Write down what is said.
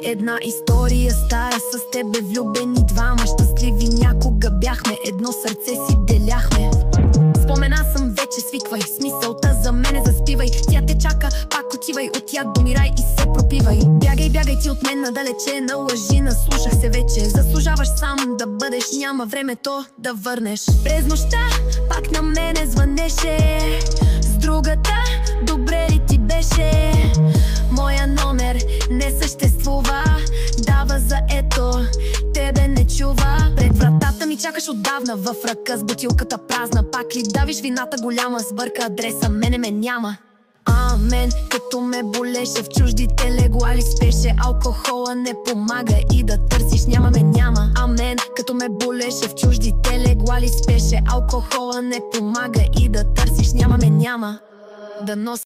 Една история стара, с тебе влюбени двама, щастливи някога бяхме, едно сърце си деляхме. Спомена съм вече, свиквай, с мисълта за мене заспивай. Тя те чака, пак отивай, от тях домирай и се пропивай. Бягай, бягай ти от мен надалече, на лъжи наслушах се вече. Заслужаваш сам да бъдеш, няма времето да върнеш. През нощта пак на мене звънеше, с другата добре ли ти беше? Моя номер не съществува, дава за ето, тебе не чува. Пред вратата ми чакаш отдавна, в ръка с бутилката празна. Пак ли давиш вината голяма, сбърка адреса, мене ме няма. Мен, като ме болеше, в чуждите легла ли спеше. Алкохола не помага и да търсиш, няма ме няма. Мен, като ме болеше, в чуждите легла ли спеше. Алкохола не помага и да търсиш, няма ме няма. Да нося